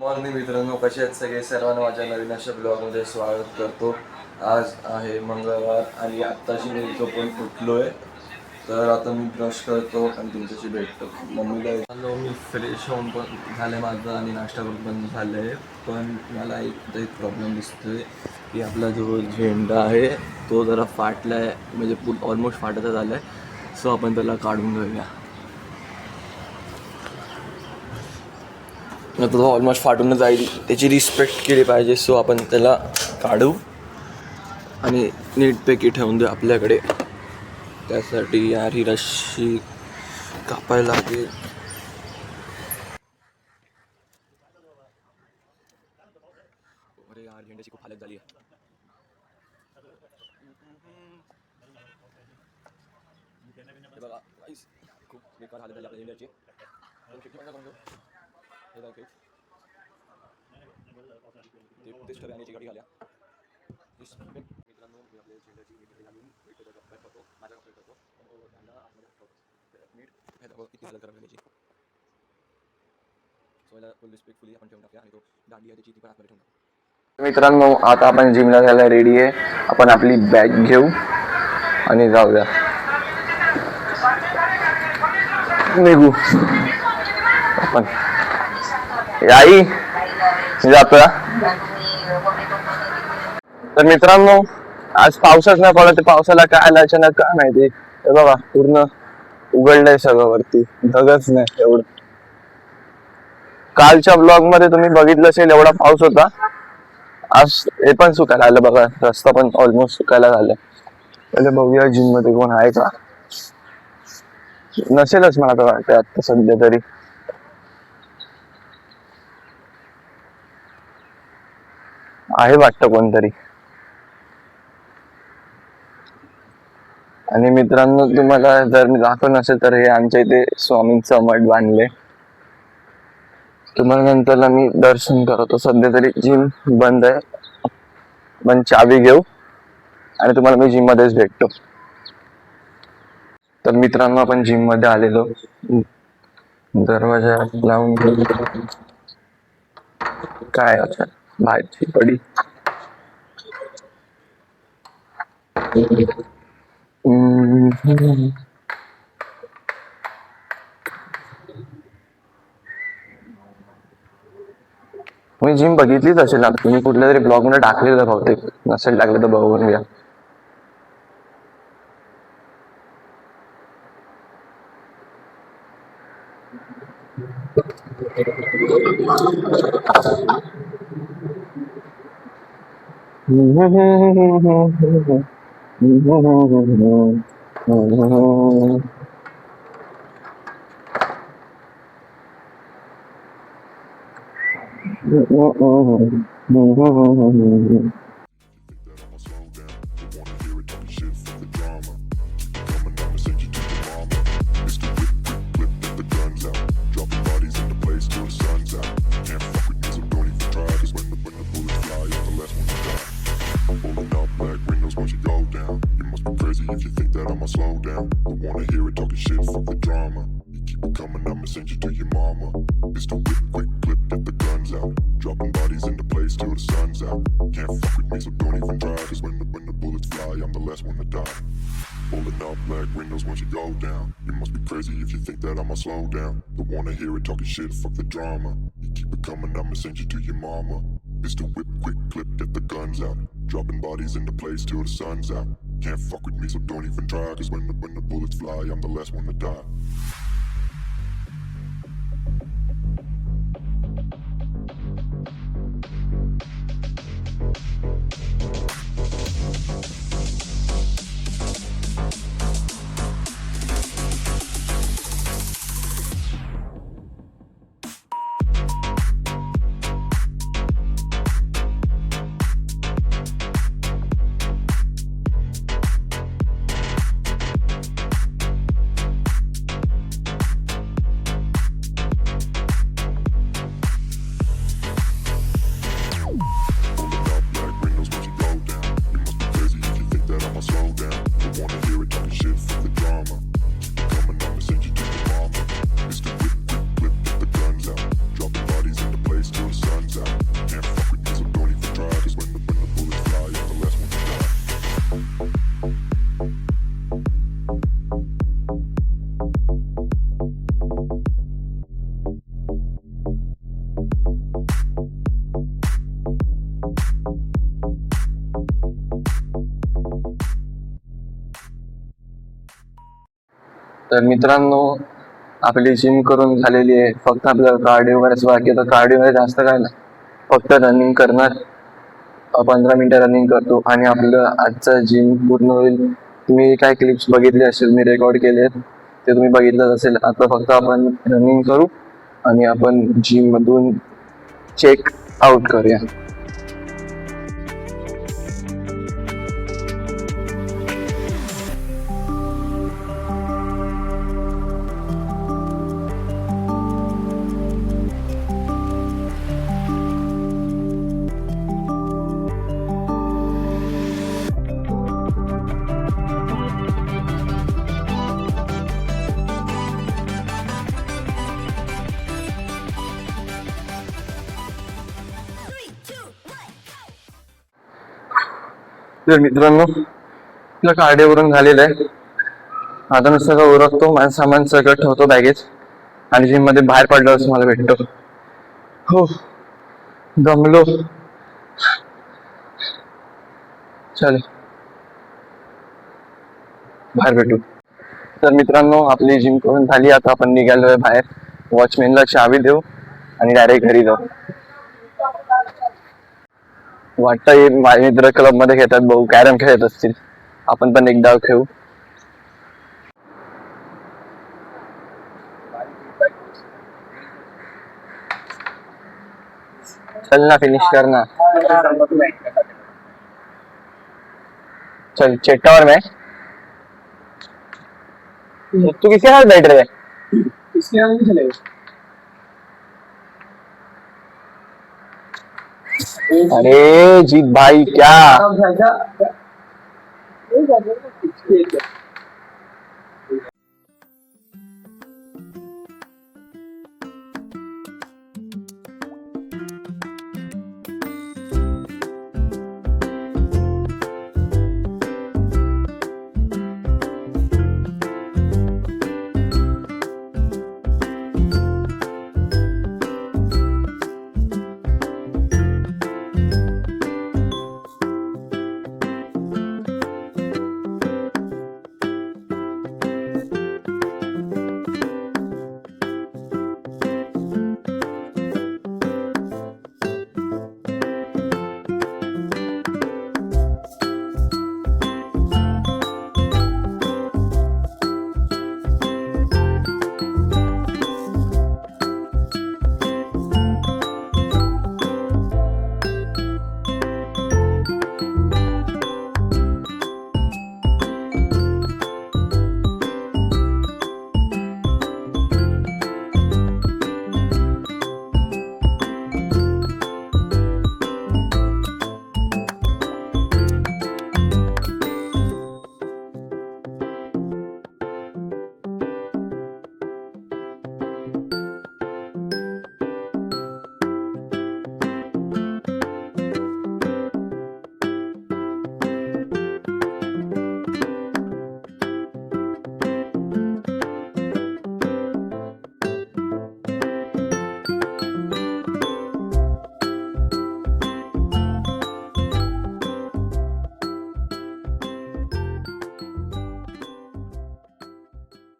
Morning मित्रांनो, कसे आहेत सगळे? सर्वांना माझ्या नवीन अशा ब्लॉगमध्ये स्वागत करतो. आज आहे मंगळवार आणि आत्ताशी मी झोपून उठलो आहे. तर आता मी ब्रश करतो आणि तुमच्याशी भेटतो. मम्मीला आलो, मी फ्रेश होऊन पण झालं आहे माझं आणि नाश्ता करून पण झालं आहे. पण मला एक प्रॉब्लेम दिसतो आहे की आपला जो झेंडा आहे तो जरा फाटला आहे, म्हणजे ऑलमोस्ट फाटायचा झाला आहे. सो आपण त्याला काढून घेऊया. तो ऑलमोस्ट फाटून जाईल, त्याची रिस्पेक्ट केली पाहिजे. सो आपण त्याला काढू आणि नीटपैकी ठेवून देऊ आपल्याकडे. त्यासाठी यार ही रस्सी कापायला लागेल. अरे यार, झेंड्याची खूप हालत झाली आहे. बघा खूप बेकार हालत झाली आपल्या झेंड्याची. ते गाडी घाल्या मित्रांनो. मी आपल्या झेंड्याची मीठ घालून करतो, माझ्या कपडे करतो. मीठ किती हालत खराब झाल्याची. सोयला फुल रिस्पेक्टफुली आपण ठेवून टाकूया आणि तो दांडी आहे त्याची ती पण आतमध्ये ठेवून टाकू. मित्रांनो, आता आपण जिमला जायला रेडी आहे. आपण आपली बॅग घेऊ आणि जाऊया, निघू आपण. आई जातोया. तर मित्रांनो, आज पावसाच नाही पडत. ते पावसाला काय आलं अचानक काय माहिती. हे बघा पूर्ण उघडलंय सगळं वरती, ढगच नाही एवढं. कालच्या ब्लॉग मध्ये तुम्ही बघितलं असेल एवढा पाऊस होता. आज हे पण सुकायला आलं बघा, रस्ता पण ऑलमोस्ट सुकायला झालाय. पहिले बघूया जिम मध्ये कोण आहे का. नसेलच मला तर वाटतं आता सध्या तरी. आहे वाटतं कोणतरी. आणि मित्रांनो, तुम्हाला जर मी दाखवलं नसेल तर हे आमच्या इथे स्वामींचं मठ बांधले. तुम्हाला नंतरला मी दर्शन करतो. सध्या तरी जिम बंद आहे. पण चावी घेऊ आणि तुम्हाला मी जिम मध्येच भेटतो. तर मित्रांनो, आपण जिम मध्ये आलेलो. दरवाजा लावून काय अच्छा बाहेरची पडी. मी जिम बघितलीच असेल ना तुम्ही, कुठल्या तरी ब्लॉग मध्ये टाकलेलं बहुतेक. नसेल टाकलं तर बघून घ्या. If you think that I'ma slow down, don't wanna hear it talking shit, fuck the drama. You keep it coming, I'ma send you to your mama. Pistol whip, quick clip, get the guns out. Dropping bodies into place till the sun's out. Can't fuck with me, so don't even try. Cause when the bullets fly, I'm the last one to die. Pulling up black windows once you go down. You must be crazy if you think that I'ma slow down. Don't wanna hear it talking shit, fuck the drama. You keep it coming, I'ma send you to your mama. Pistol whip, quick clip, get the guns out. Dropping bodies into place till the sun's out. Can't fuck with me, so don't even try. Cause when the bullets fly, I'm the last one to die. तर मित्रांनो, आपली gym करून झालेली आहे. फक्त आपल्याला cardio करायचं बाकी. तर कार्डिओ मध्ये जास्त काय नाही, फक्त रनिंग करणार. 15 मिनिटं रनिंग करतो आणि आपलं आजचं जिम पूर्ण होईल. तुम्ही काय क्लिप्स बघितले असेल, मी रेकॉर्ड केले, ते तुम्ही बघितलंच असेल. आता फक्त आपण रनिंग करू आणि आपण जिम मधून चेक आउट करूया. तर मित्रांनो, आपलं कार्डिओवरून झालेलं आहे. आता नुसतं का उरकतो, माझं सामान सगळं ठेवतो बॅगेत आणि जिम मध्ये बाहेर पडलो असं मला भेटतो. हो, दमलो. चालेल, बाहेर भेटू. तर मित्रांनो, आपली जिम करून झाली. आता आपण निघालोय बाहेर. वॉचमॅनला चावी देऊ आणि डायरेक्ट घरी जाऊ. वाटतं माझे मित्र क्लब मध्ये खेळतात, भाऊ कॅरम खेळत असतील. आपण पण एक डाव खेळू. चल ना, फिनिश कर ना. चल चेट्टावर मैं. तू किसके साथ बैठ रहे है? अरे जीत भाई, क्या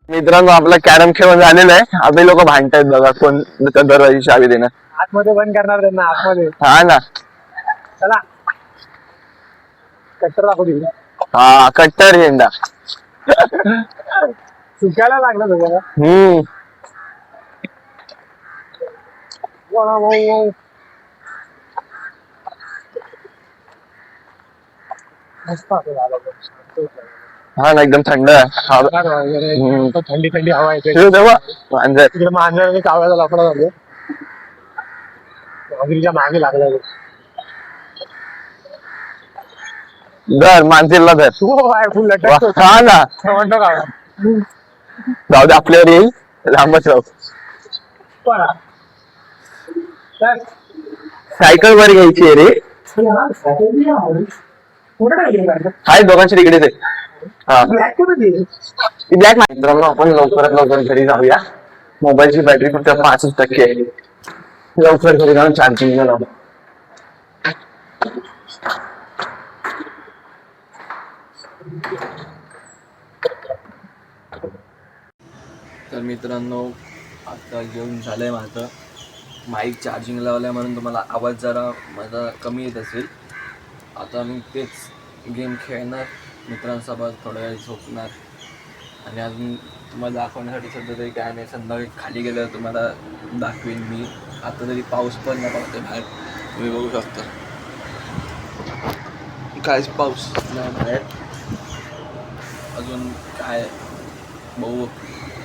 मित्रांनो, आपला कॅरम खेळून झालेला आहे. आपले लोक भांडतायत बघा, कोण दरवाजी चावी देणार. आतमध्ये बंद करणार त्यांना आतमध्ये. हा ना, चला कट्टर दाखव तिकडे. हा कट्टर झेंडा. सुकायला लागलं सगळं. मस्त असं झालं बघ, शांत होतं. हा ना, एकदम थंड गार वगैरे, थंडी थंडी हवा येते. मांजर तिकडे मांजर कावळ्याचा लफडा झालो. मांजरीच्या मागे लागला धर, मांजरीला धर. फुल लटकतो. हा ना, म्हणतो कावळा. जाऊ दे, आपल्यावर येईल, लांबच राहू. सायकल वर घ्यायची आहे रे. हाय, दोघांची तिकडेच आहे. हा, ब्लॅक. मित्रांनो, आपण लवकरात लवकर घरी जाऊया. मोबाईलची बॅटरी फक्त 5% आहे. लवकर घरी जाऊन चार्जिंग लावू. तर मित्रांनो आता जेवण झालं आहे माझं. माईक चार्जिंग लावलं आहे म्हणून तुम्हाला आवाज जरा माझा कमी येत असेल. आता मी तेच गेम खेळणार मित्रांसोबत, थोड्या वेळ झोपणार आणि अजून तुम्हाला दाखवण्यासाठी सध्या तरी काय नाही. संध्याकाळी खाली गेल्यावर तुम्हाला दाखवेन मी. आता तरी पाऊस पण नाही पडते बाहेर, तुम्ही बघू शकता काय पाऊस नाही बाहेर. अजून काय बघू,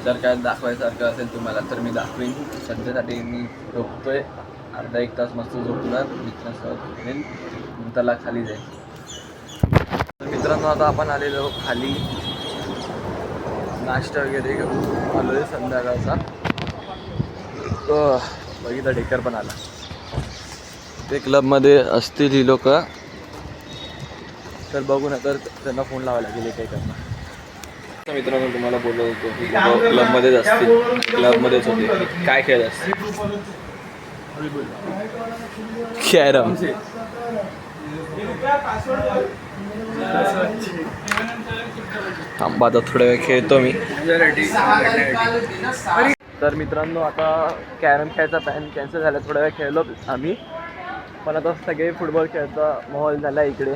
जर काय दाखवायसारखं असेल तुम्हाला तर मी दाखवेन. सध्यासाठी मी झोपतोय, अर्धा एक तास मस्त झोपणार मित्रांसोबत खेळेन, नंतरला खाली जाईल. तर मित्रांनो आता आपण आलेलो खाली, नाश्ता वगैरे घेऊन आलो आहे संध्याकाळचा. बघितलं ढेकर पण आला. ते क्लबमध्ये असतील ही लोक, तर बघू ना तर त्यांना फोन लावायला लागेल काय करणार. मित्रांनो तुम्हाला बोलत होतो की क्लबमध्येच असतील, क्लबमध्येच होते. काय खेळत असते? कॅरम. थांबा आता थोड्या वेळ खेळतो मी. तर मित्रांनो आता कॅरम खेळायचा प्लॅन कॅन्सल झाला. थोड्या वेळ खेळलो आम्ही, पण आता सगळे फुटबॉल खेळायचा माहोल झाला इकडे.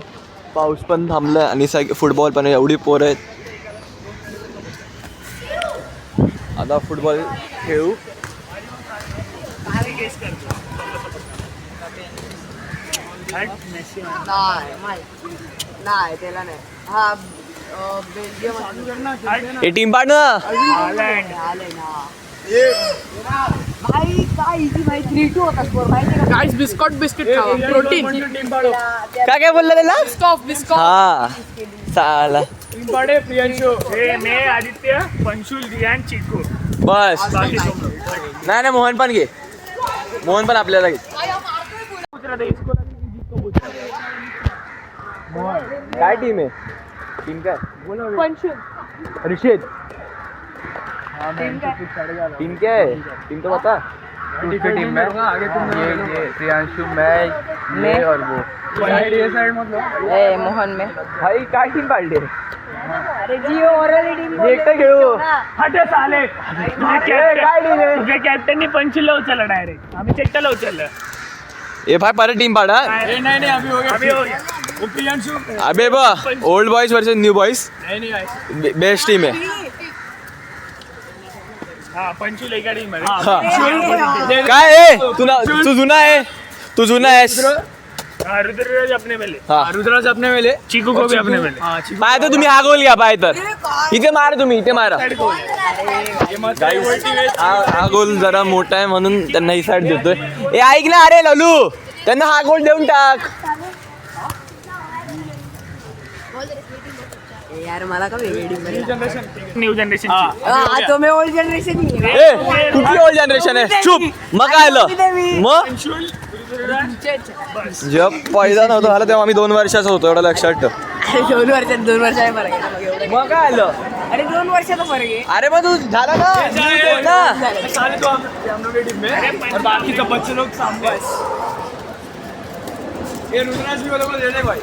पाऊस पण थांबला आणि सगळे फुटबॉल पण एवढी पोरं आहेत. आता फुटबॉल खेळू. नाही त्याला नाही. हा बेल्जियम ए टीम पार्टनर आले ना भाई. काय इझी भाई 3-2 होता स्कोर माहिती का? गाइस बिस्किट खाओ, प्रोटीन. काय काय बोलला त्याला? बिस्कॉफ हा चाला बड़े प्रियांशु, मैं आदित्य, पंशुल, रियान, चीकू. बस. बाकी नाही नाही मोहन पण घे, मोहन पण आपल्याला घे. काय टीम आहे? टीम काय? ऋषित टीम क्या है? टीम तो बता. दूसरी टीम में ये प्रियांशु, मैं ये और वो ये साइड मतलब ए मोहन में भाई काय टीम काढली? अरे जिओ ओरली टीम एकटं खेळू. हटे साले. तुझ्या कॅप्टननी पंचूला उचलला डायरेक्ट, आम्ही चेट्टाला उचललं. ए भाई परत टीम पाडा. नाही अभी हो गया. वो प्रियांशु अबे बा old boys versus new boys, नहीं बेस्ट टीम है. हाँ पंचूल एका टीम मध्ये. हाँ. काय आहे तू जुना आहे, तू जुना आहेस. हाँ रुद्रराज अपने में ले. हाँ रुद्रराज अपने में ले, चीकू को भी अपने में ले. पाय तर तुम्ही हा गोल घ्या. पाय तर इथे मारा, तुम्ही इथे मारा. हा गोल जरा मोठा आहे म्हणून त्यांना ही साईड देतोय. ए ऐक ना, अरे ललू त्यांना हा गोल देऊन टाक. यार मला का वेगळी टीम न्यू जनरेशन. हा तो मैं ओल्ड जनरेशन ही है. ए कुठली ओल्ड जनरेशन आहे? चुप. मग काय आलं मग? पंचूल, रुद्रराज. जेव्हा पैदा नव्हता झाला तेव्हा आम्ही 2 वर्षाचा होतो, एवढं लक्षात ठेव. 2 वर्षाचा फरक आहे मग एवढं. मग काय आलं? अरे 2 वर्षाचा फरक आहे. अरे मग तू झाला ना. साले तो हम लोग की टीम में और बाकी सब बच्चे लोग सामने. ये रुद्रराज भी वो लोग ले ले भाई.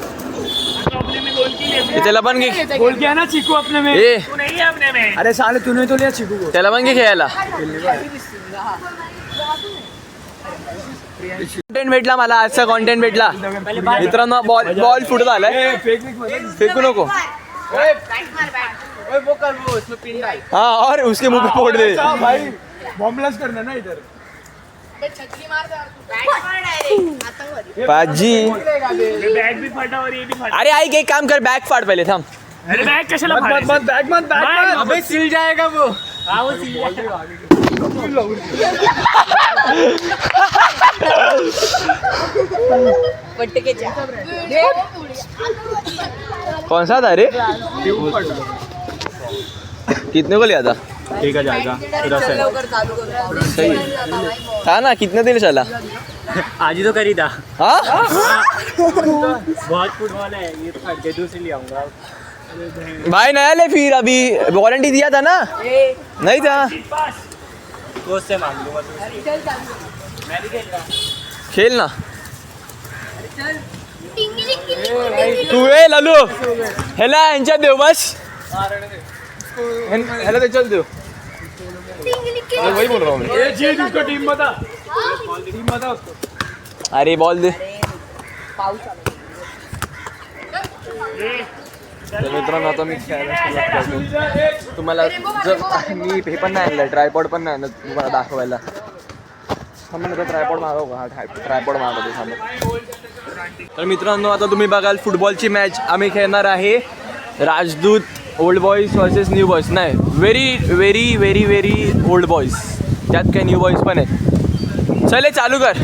तो अपने में गोल की लिए. त्याला पण घे. गोल किया ना चीकू अपने में. ए तू नहीं है अपने में. अरे साले तूने तो लिया चिकू को. त्याला पण घे खेळायला. कॉन्टेंट भेटला मला, आजचा कॉन्टेंट भेटला मित्रांनो. बॉल फुटत आलाय, फेकू नको. हाँ और उसके मुंह पे फोड़ दे भाई बॉम्बलास्ट करना ना इधर. पाजी. बैग भी फटा और ये भी फटा. अरे आई एक काम कर, बैग फाड़ पहिले. थांब. अरे बैग कशाला फाडायचं? बैग मत अबे सिल जाएगा वो. हाँ वो सिल जाएगा. कौन सा था रे? कितने को लिया था? ठीक है जाएगा. लवकर चालू करू. सही था ना. कितने दिन चला? आज ही तो करी था. हाँ बहुत फुटबॉल है ये, तो फट गए. दूसरी ले आऊंगा. भाई नया ले फिर. अभी वारंटी दिया था ना? नहीं था. कोच से मांग लूंगा. खेल ना तू. ए लालू ह्याला यांच्यात देऊ बस. ह्याला त्याच्यात देऊ. वही बोल रहा हूँ मैं. अरे बॉल दे. तर मित्रांनो आता मी खेळायला सुरुवात करतो. तुम्हाला जर मी हे पण नाही आणलं, ट्रायपॉड पण नाही आणलं तुम्हाला दाखवायला. थांबा ट्रायपॉड मागव का? हा ट्रायपॉड मागवतो थांबा. तर मित्रांनो आता तुम्ही बघाल फुटबॉलची मॅच आम्ही खेळणार आहे. राजदूत old boys versus new boys. नाही, very very very very old boys. त्यात काही न्यू बॉईज पण आहेत. चले चालू कर.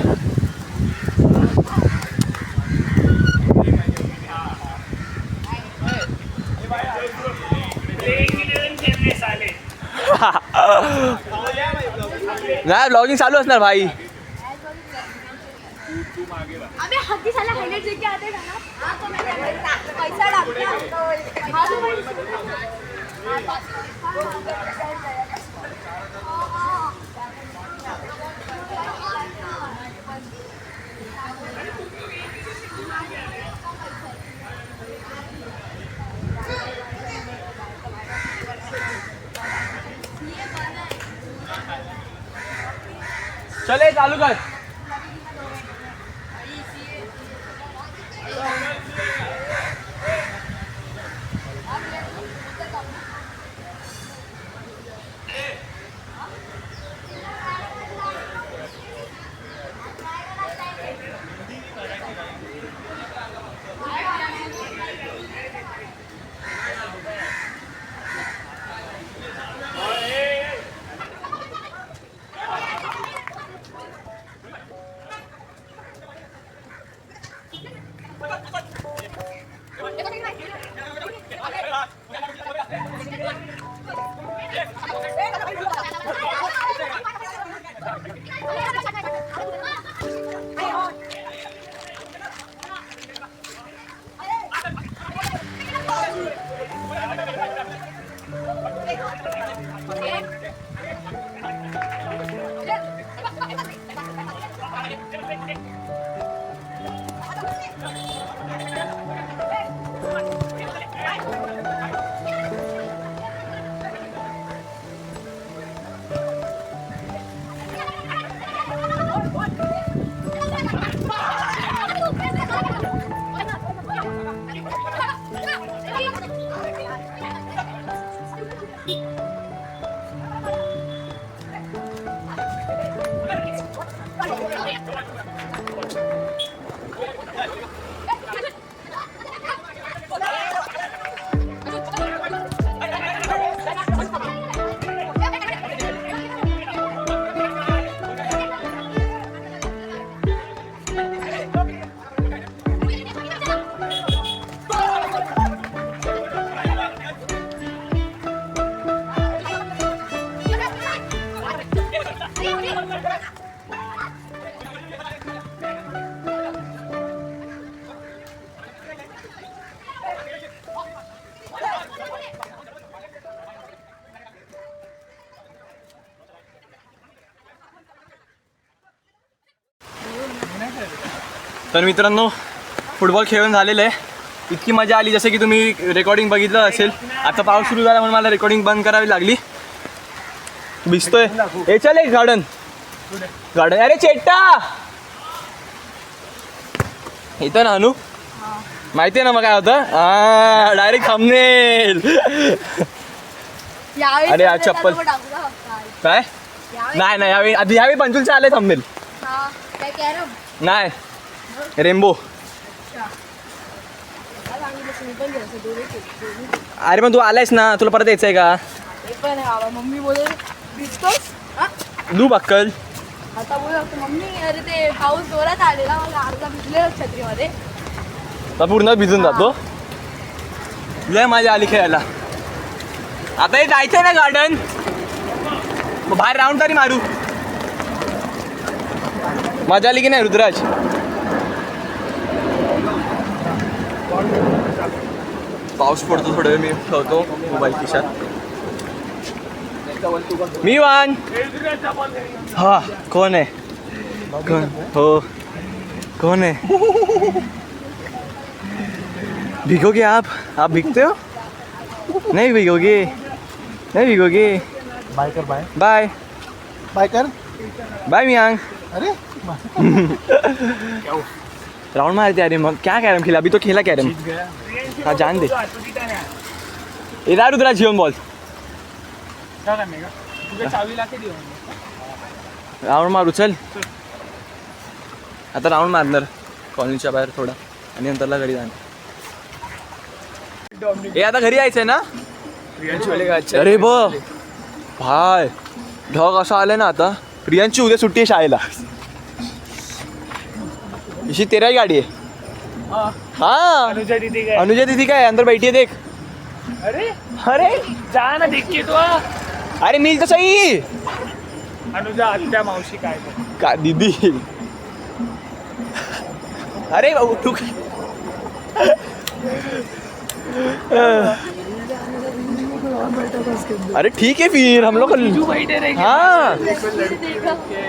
नाही ब्लॉगिंग चालू असणार भाई. अबे हद्दी साला हाईलाइट देख के आते हैं ना. हां तो मैं पैसा डालता हूं. हां तो भाई चले चालू कर. तर मित्रांनो फुटबॉल खेळून झालेलं आहे. इतकी मजा आली जसं की तुम्ही रेकॉर्डिंग बघितलं असेल. आता पाऊस सुरू झाला म्हणून मला रेकॉर्डिंग बंद करावी लागली. भिजतोय. हे चल एक गार्डन गार्डन. अरे चेट्टा इथं ना अनु माहिती आहे ना मग काय होतं. डायरेक्ट थांबनेल. अरे आज चप्पल काय नाही नाही यावेळी आधी यावेळी पंचुलचं आले थांबनेल. नाही रेम्बो. अरे पण तू आलायस ना तुला परत यायचंय का. मम्मी बोले भिजतोस दू बक्कल. आता बोल मम्मी अरे ते पाऊस जोरात आलेला मला अर्धा भिजलेला छत्रीमध्ये. तर पूर्ण भिजून जातो. लय मजा आली खेळायला. आता हे जायचंय ना गार्डन. बाहेर राऊंड तरी मारू. मजा आली की नाही रुद्राज. पाऊस पडतो थोडं वेळ मी ठेवतो मोबाईल खिशात. मी वान. हा कोण आहे कोण. हो कौन है. भिगोगे आप भीगते हो. नहीं भिगोगे नहीं भिगोगे. बाय कर बाय बाय बाय कर बाय मियांग. अरे राउंड मारते अरे मग क्या कैरम खेला अभी तो खेला कैरम. हाँ जान दे इधर उधर जीवन बॉल क्या करने का तुझे चावी लाके दियो राऊंड मारू चल. आता राऊंड मारणार कॉलनीच्या बाहेर थोडा आणि नंतरला घरी जाणार. हे आता घरी यायचंय ना. अरे ब भाय ढग असं आलंय ना आता. प्रियांची उद्या सुट्टी आहे शाळेला. इशी तेरा ही गाड़ी है. हाँ अनुजा दीदी का है अंदर बैठी है देख. अरे अरे जा ना देख के तो अरे मिल तो सही. अनुजा आत्या मावशी काय का दीदी अरे तू अरे ठीक है फिर हम लोग बैठे रहे हाँ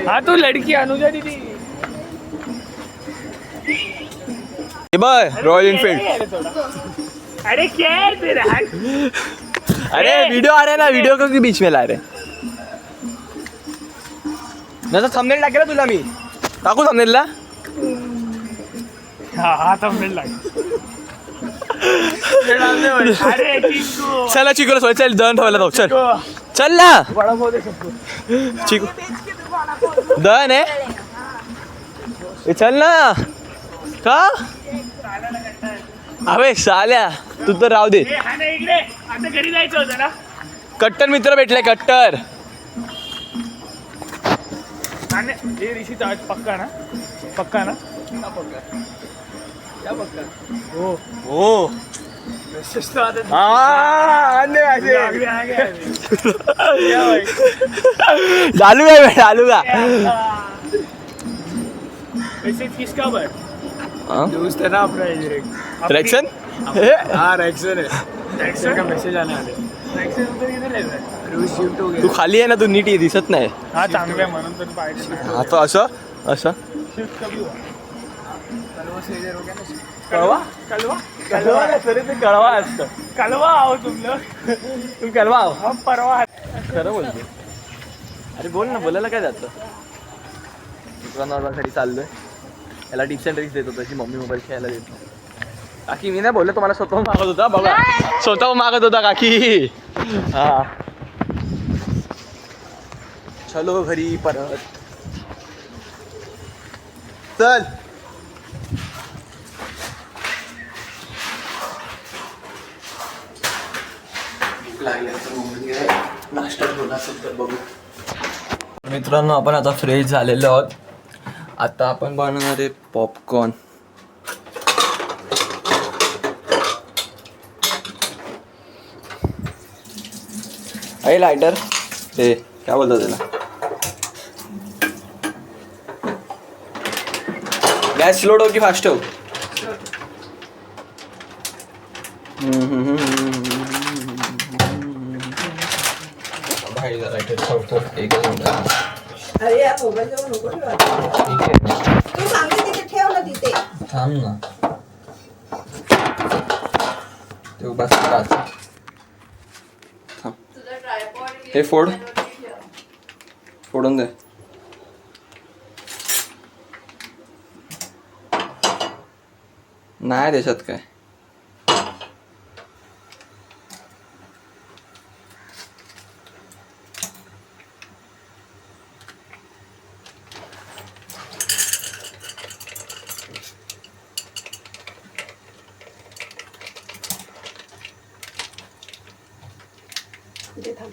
हाँ तो लड़की अनुजा दीदी रॉयल इनफील्ड. अरे क्या है तेरा अरे वीडियो आ रहा है ना वीडियो को बीच में ला रहे. नंतर थंबनेल टाकेल तुला मी टाकू थंबनेलला. हाँ थंबनेल लाग अरे चिकू चला चिकू सोय चल दहन ठेवायला जाऊ चल चल ना. बड़ा बहुत है चिकू दहन आहे ए चल ना का. अबे साल्या तू तर राहू दे. इकडे आता घरी जायचं होतं ना. कट्टर मित्र भेटले कट्टर. हे ऋषी पक्का ना पक्का ना हो ओ डालू का डालू का मैसेज किसका बर दोस्त है ना अपना ट्रॅक्शन. हाँ रैक्सन है रैक्सन का मैसेज आने वाले रैक्सन उधर इधर ले रहा है शिफ्ट हो तू गया. खाली आहे ना तू नीट दिसत नाही. हाँ चांगलं आहे म्हणून तर पाहिजे आता असं असं शिफ्ट कभी हुआ कलवा से इधर हो गया ना कळवा कलवा कळवा तरी ते कळवा असतं. कलवा आओ तुम लोग तू कळवा हम परवा खरं बोलते. अरे बोल ना बोलायला काय जातं. मित्रांसाठी चाललोय याला टिप्स अँड ट्रिक्स देतो तशी मम्मी मोबाईल खेळायला देतो. काकी मी नाही बोललो तुम्हाला स्वतः मागत होता बघा स्वतः मागत होता काकी. हा चलो घरी परत चल. नाश्ता ठेवला असेल तर बघू. मित्रांनो आपण आता फ्रेश झालेलो आहोत. आता आपण बनवणार आहे पॉपकॉर्न. आहे लायटर ते काय बोलतात त्याला. गॅस स्लो ठेव की फास्ट ठेव. भाई जरा एकच मिनिट. अरे या मोबाईल जवळ नको ठेवा. ठीक आहे तू सांगते तिथे ठेव ना तिथे. थांब ना ते बस थांब. हे फोड फोडून दे. नाही त्याच्यात काय. तिथे थांब.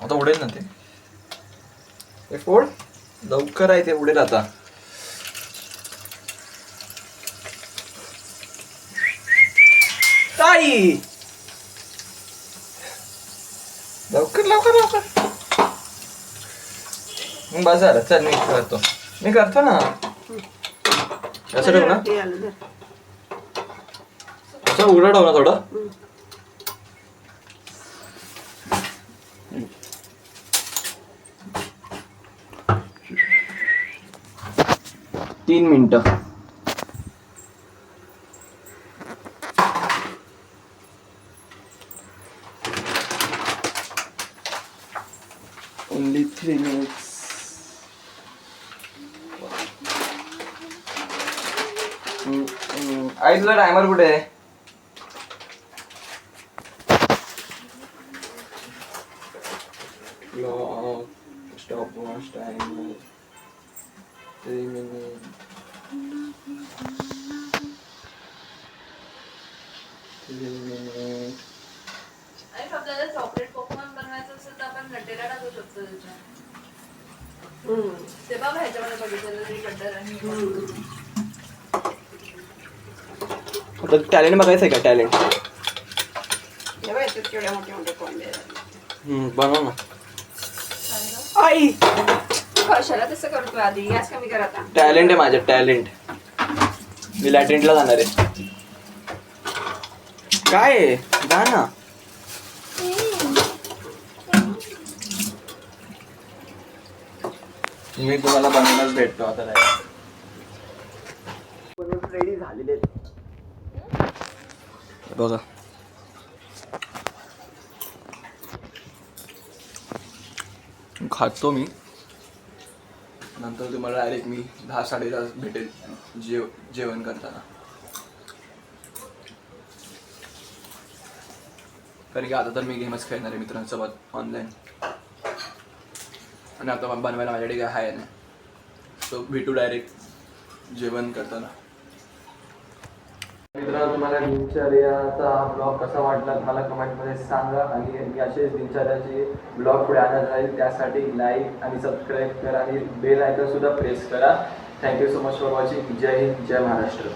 आता उडेल ना ते. हे फोड लवकर आहे ते उडेल आता. ताई लवकर लवकर लवकर. मग बाजार चल मी करतो ना. असं ठेवू ना ते आलं धर. असं उघडं ठेव ना थोडं. 3 मिनिटं. Only 3 minutes. आई तुझा टायमर कुठे आहे? Stop watch timer 3 minutes. 3 minutes. आणि आपल्याला चॉकलेट पॉपकॉर्न बनवायचं असेल तर आपण नटेला टाकू शकतो त्याच्यात. ते बाबा ह्याच्यामध्ये बघितलेलं ते बटर आणि आता टॅलेंट बघायचं आहे का? टॅलेंट तेव्हा येतात केवढ्या मोठे मोठे कोंबे. बनव ना. आई कशाला तसं करतोय आधी गॅस कमी कर आता. टॅलेंट आहे माझ्या, टॅलेंट. मी लॅटेंटला जाणार आहे. काय आहे? जा ना. मी तुम्हाला बनवूनच भेटतो आता. रेडी झालेले बघा. खातो मी, नंतर तुम्हाला डायरेक्ट मी 10-10:30 भेटेल जेवण करताना. कारण की आता तर मी गेमच खेळणार आहे मित्रांसोबत ऑनलाईन, आणि आता बनवायला माझ्याकडे काय आहे नाही. सो भेटू डायरेक्ट जेवण करताना. मित्रांनो, तुम्हाला दिनचर्याचा हा ब्लॉग कसा वाटला मला कमेंटमध्ये सांगा, आणि मी असेच दिनचर्याचे ब्लॉग पुढे आणत राहील. त्यासाठी लाईक आणि सबस्क्राईब करा आणि बेल आयकॉन सुद्धा प्रेस करा. Thank you so much for watching. जय हिंद, जय महाराष्ट्र.